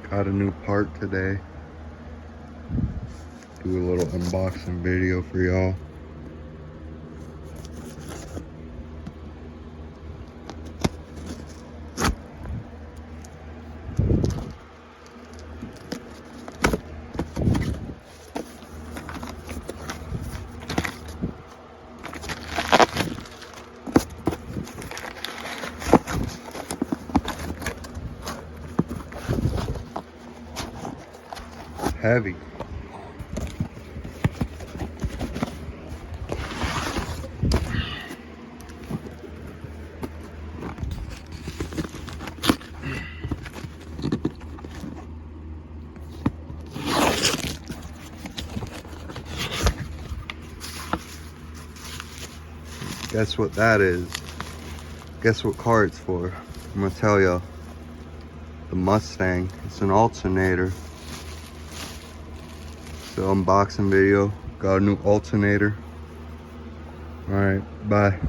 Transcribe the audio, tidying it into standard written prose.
Got a new part today. Do a little unboxing video for y'all. Heavy. Guess what that is? Guess what car it's for? I'm gonna tell y'all. The Mustang. It's an alternator. So unboxing video. Got a new alternator. Alright, bye.